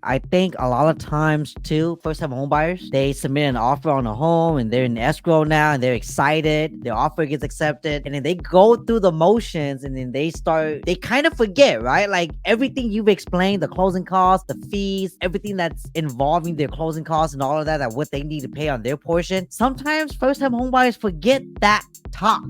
I think a lot of times too, first time home buyers, they submit an offer on a home and they're in escrow now and they're excited. Their offer gets accepted and then they go through the motions and then they kind of forget, right? Like everything you've explained, the closing costs, the fees, everything that's involving their closing costs and all of that, what they need to pay on their portion. Sometimes first time home buyers forget that talk.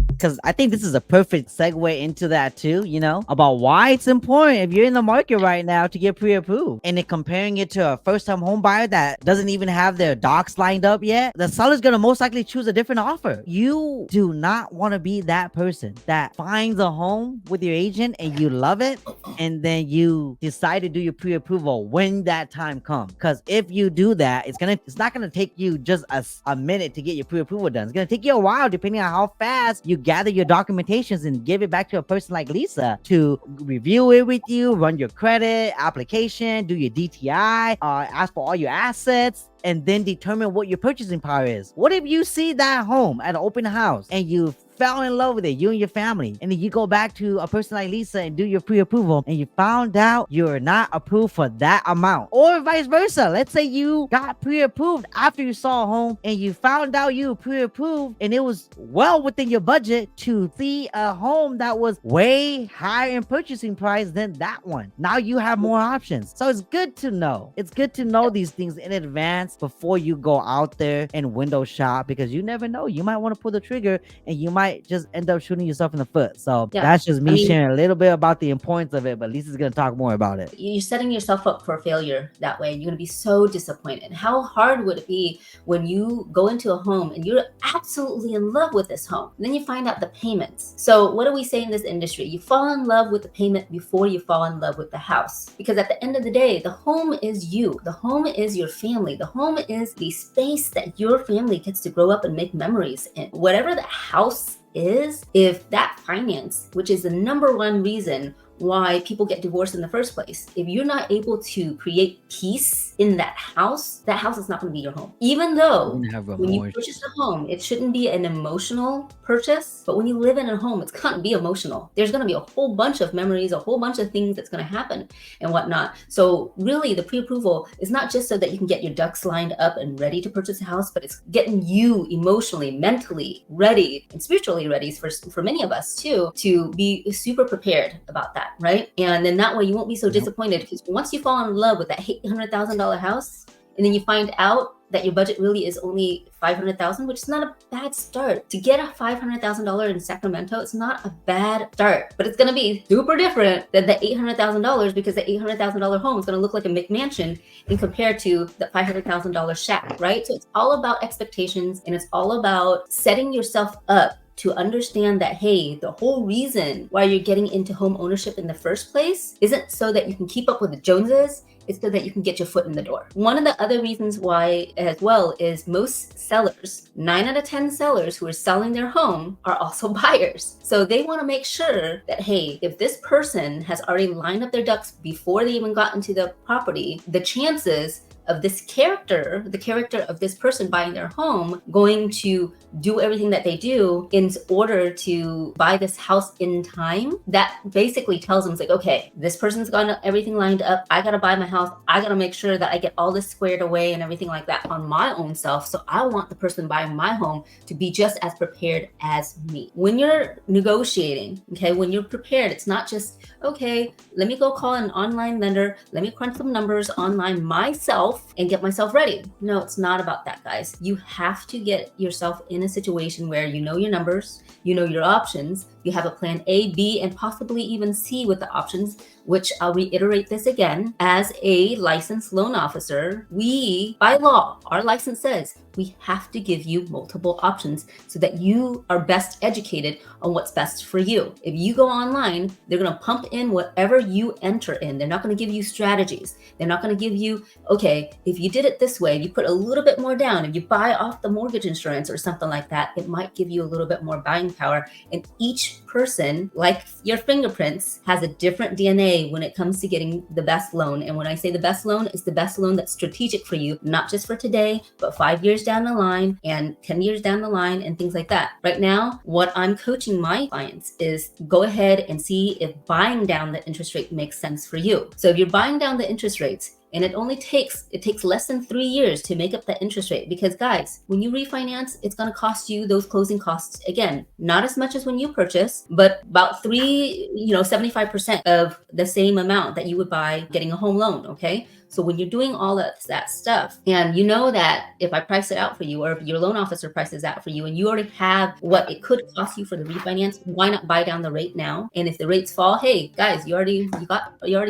Because I think this is a perfect segue into that too, about why it's important if you're in the market right now to get pre-approved. And then comparing it to a first-time home buyer that doesn't even have their docs lined up yet, the seller's gonna most likely choose a different offer. You do not want to be that person that finds a home with your agent and you love it, and then you decide to do your pre-approval when that time comes. Because if you do that, it's not gonna take you just a minute to get your pre-approval done. It's gonna take you a while, depending on how fast you gather your documentations and give it back to a person like Lisa to review it with you, run your credit application, do your DTI, ask for all your assets, and then determine what your purchasing power is. What if you see that home at an open house and you fell in love with it, you and your family, and then you go back to a person like Lisa and do your pre-approval and you found out you're not approved for that amount, or vice versa? Let's say you got pre-approved after you saw a home and you found out you were pre-approved and it was well within your budget to see a home that was way higher in purchasing price than that one. Now you have more options. So it's good to know. It's good to know these things in advance before you go out there and window shop, because you never know. You might want to pull the trigger and you might just end up shooting yourself in the foot. So that's just me sharing a little bit about the importance of it, but Lisa's going to talk more about it. You're setting yourself up for failure that way. You're going to be so disappointed. How hard would it be when you go into a home and you're absolutely in love with this home, and then you find out the payments? So what do we say in this industry? You fall in love with the payment before you fall in love with the house, because at the end of the day, the home is you. The home is your family. The home is the space that your family gets to grow up and make memories in. Whatever the house is, if that finance, which is the number one reason why people get divorced in the first place, if you're not able to create peace in that house is not going to be your home. Even though when you purchase a home, it shouldn't be an emotional purchase, but when you live in a home, it's going to be emotional. There's going to be a whole bunch of memories, a whole bunch of things that's going to happen and whatnot. So really, the pre-approval is not just so that you can get your ducks lined up and ready to purchase a house, but it's getting you emotionally, mentally ready and spiritually ready for many of us too, to be super prepared about that. Right? And then that way you won't be so disappointed, because once you fall in love with that $800,000 house and then you find out that your budget really is only $500,000, which is not a bad start. To get a $500,000 in Sacramento, it's not a bad start, but it's going to be super different than the $800,000, because the $800,000 home is going to look like a McMansion in compared to the $500,000 shack, right? So it's all about expectations, and it's all about setting yourself up to understand that, hey, the whole reason why you're getting into home ownership in the first place isn't so that you can keep up with the Joneses. It's so that you can get your foot in the door. One of the other reasons why as well is most sellers, 9 out of 10 sellers who are selling their home are also buyers. So they want to make sure that, hey, if this person has already lined up their ducks before they even got into the property, the chances of this character, the character of this person buying their home, going to do everything that they do in order to buy this house in time, that basically tells them, it's like, okay, this person's got everything lined up. I got to buy my house. I got to make sure that I get all this squared away and everything like that on my own self. So I want the person buying my home to be just as prepared as me. When you're negotiating, okay, when you're prepared, it's not just, okay, let me go call an online lender. Let me crunch some numbers online myself and get myself ready. No, it's not about that, guys. You have to get yourself in a situation where you know your numbers, you know your options, you have a plan A, B, and possibly even C with the options, which I'll reiterate this again. As a licensed loan officer, we, by law, our license says we have to give you multiple options so that you are best educated on what's best for you. If you go online, they're going to pump in whatever you enter in. They're not going to give you strategies. They're not going to give you, okay, if you did it this way, you put a little bit more down, if you buy off the mortgage insurance or something like that, it might give you a little bit more buying power. And each each person, like your fingerprints, has a different DNA when it comes to getting the best loan. And when I say the best loan, it's the best loan that's strategic for you, not just for today, but 5 years down the line and 10 years down the line and things like that. Right now, what I'm coaching my clients is go ahead and see if buying down the interest rate makes sense for you. So if you're buying down the interest rates, and it takes less than 3 years to make up that interest rate, because guys, when you refinance, it's going to cost you those closing costs again, not as much as when you purchase, but about 75% of the same amount that you would buy getting a home loan. Okay. So when you're doing all of that stuff, and you know that if I price it out for you, or if your loan officer prices out for you, and you already have what it could cost you for the refinance, why not buy down the rate now? And if the rates fall, hey guys, you already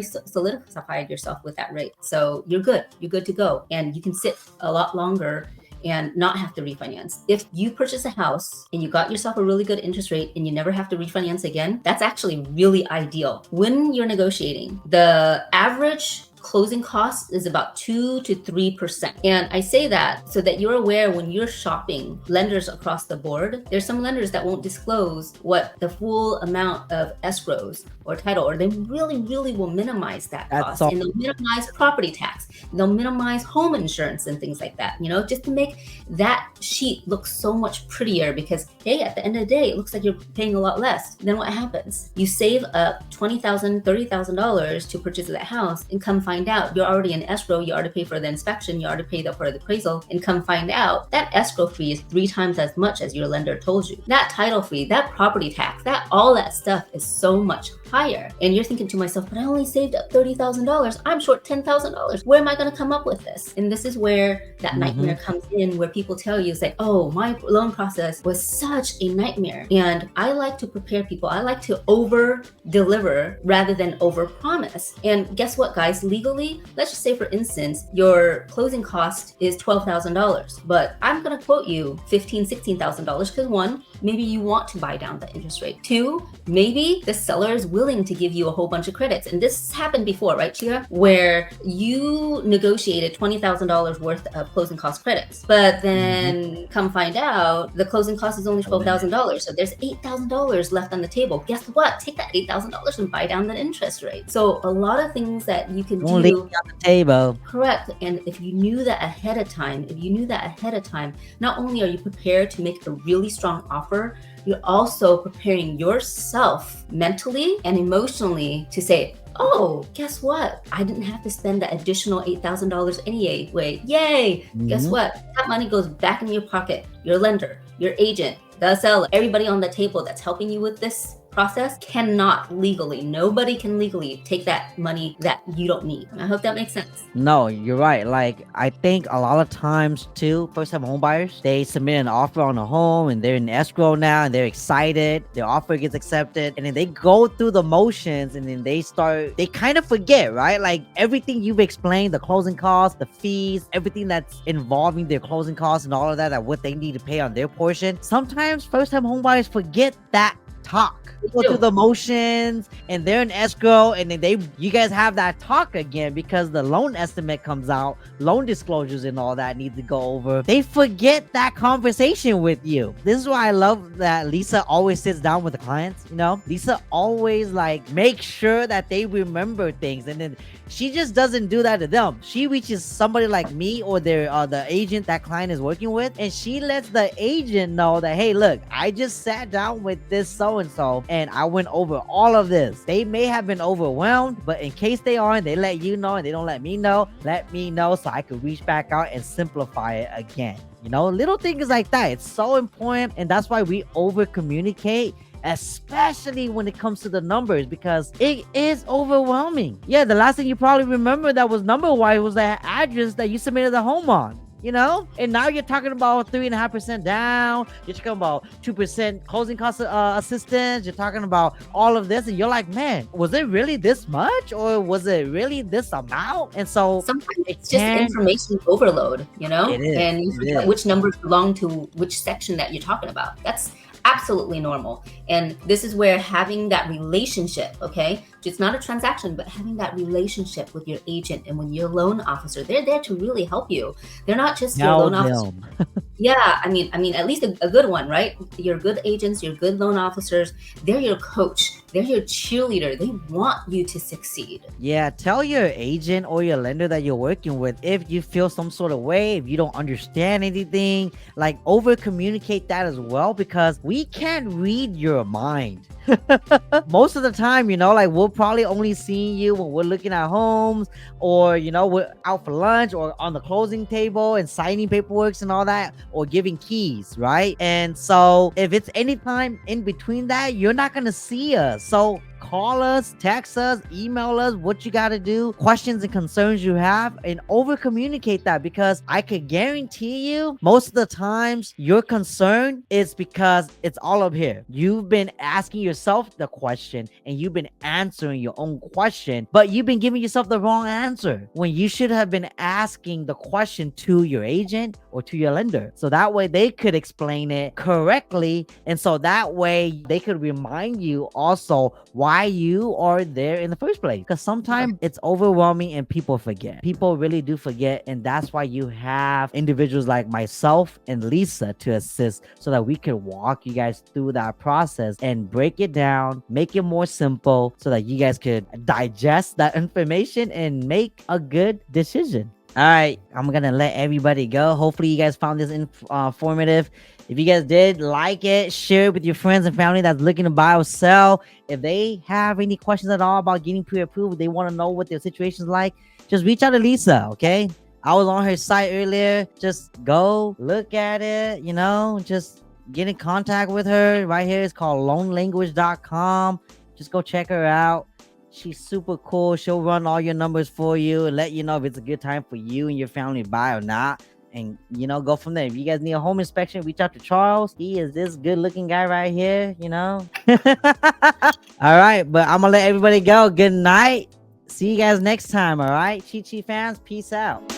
solidified yourself with that rate. So you're good to go. And you can sit a lot longer and not have to refinance. If you purchase a house and you got yourself a really good interest rate and you never have to refinance again, that's actually really ideal. When you're negotiating, the average closing cost is about 2 to 3%. And I say that so that you're aware when you're shopping lenders across the board, there's some lenders that won't disclose what the full amount of escrows or title, or they really will minimize that cost. And they'll minimize property tax. They'll minimize home insurance and things like that, just to make that sheet look so much prettier, because hey, at the end of the day, it looks like you're paying a lot less. Then what happens? You save up $20,000, $30,000 to purchase that house, and come find out you're already in escrow, you already paid for the inspection, you already paid for the appraisal, and come find out that escrow fee is 3 times as much as your lender told you. That title fee, that property tax, all that stuff is so much higher. And you're thinking to myself, but I only saved up $30,000. I'm short $10,000. Where am I going to come up with this? And this is where that nightmare comes in, where people tell you, say, oh, my loan process was such a nightmare. And I like to prepare people. I like to over deliver rather than over promise. And guess what, guys? Legally, let's just say, for instance, your closing cost is $12,000, but I'm going to quote you $15,000, $16,000 because 1, maybe you want to buy down the interest rate. 2, maybe the seller is willing to give you a whole bunch of credits. And this happened before, right, Chia? Where you negotiated $20,000 worth of closing cost credits, but then come find out the closing cost is only $12,000. So there's $8,000 left on the table. Guess what? Take that $8,000 and buy down the interest rate. So a lot of things that you can Only do. on the table. Correct. And if you knew that ahead of time, not only are you prepared to make a really strong offer, you're also preparing yourself mentally and emotionally to say, oh, guess what? I didn't have to spend that additional $8,000 anyway. Yay! Guess what? That money goes back in your pocket. Your lender, your agent, the seller, everybody on the table that's helping you with this process nobody can legally take that money that you don't need. I hope that makes sense. No, you're right. Like, I think a lot of times too, first-time home buyers, they submit an offer on a home and they're in escrow now and they're excited. Their offer gets accepted, and then they go through the motions, and then they kind of forget, right? Like, everything you've explained, the closing costs, the fees, everything that's involving their closing costs and all of that, what they need to pay on their portion. Sometimes first-time home buyers forget that talk. Go through the motions and they're in escrow, and then you guys have that talk again because the loan estimate comes out, loan disclosures and all that need to go over. They forget that conversation with you. This is why I love that Lisa always sits down with the clients. Lisa always make sure that they remember things, and then she just doesn't do that to them. She reaches somebody like me or the agent that client is working with, and she lets the agent know that, hey, look, I just sat down with this so-and-so and I went over all of this. They may have been overwhelmed, but in case they aren't, they let you know, and they don't let me know so I could reach back out and simplify it again. Little things like that. It's so important, and that's why we over communicate, especially when it comes to the numbers, because it is overwhelming. Yeah, the last thing you probably remember that was number-wise was the address that you submitted the home on. And now you're talking about 3.5% down. You're talking about 2% closing cost assistance. You're talking about all of this, and you're like, man, was it really this much, or was it really this amount? And so sometimes it's just information overload, It is. And you forget which numbers belong to which section that you're talking about. That's absolutely normal. And this is where having that relationship, okay? It's not a transaction, but having that relationship with your agent and with your loan officer. They're there to really help you. They're not just your Tell loan officer. them. Yeah, I mean, at least a good one, right? Your good agents, your good loan officers, they're your coach. They're your cheerleader. They want you to succeed. Yeah, tell your agent or your lender that you're working with if you feel some sort of way, if you don't understand anything, like over communicate that as well, because we can't read your mind. Most of the time, like we're probably only seeing you when we're looking at homes, or we're out for lunch or on the closing table and signing paperwork and all that, or giving keys, right? And so if it's any time in between that, you're not gonna see us. So call us, text us, email us what you got to do, questions and concerns you have, and over communicate that, because I could guarantee you most of the times your concern is because it's all up here. You've been asking yourself the question and you've been answering your own question, but you've been giving yourself the wrong answer when you should have been asking the question to your agent or to your lender, so that way they could explain it correctly, and so that way they could remind you also why you are there in the first place. Because sometimes it's overwhelming and people forget. People really do forget, and that's why you have individuals like myself and Lisa to assist, so that we can walk you guys through that process and break it down, make it more simple, so that you guys could digest that information and make a good decision. All right, I'm gonna let everybody go. Hopefully you guys found this informative. If you guys did, like it, share it with your friends and family that's looking to buy or sell. If they have any questions at all about getting pre-approved, they want to know what their situation is like, just reach out to Lisa, okay? I was on her site earlier. Just go look at it, just get in contact with her. Right here, it's called loanlanguage.com. Just go check her out. She's super cool. She'll run all your numbers for you and let you know if it's a good time for you and your family to buy or not. And, go from there. If you guys need a home inspection, reach out to Charles. He is this good looking guy right here, All right. But I'm going to let everybody go. Good night. See you guys next time. All right. Chi fans, peace out.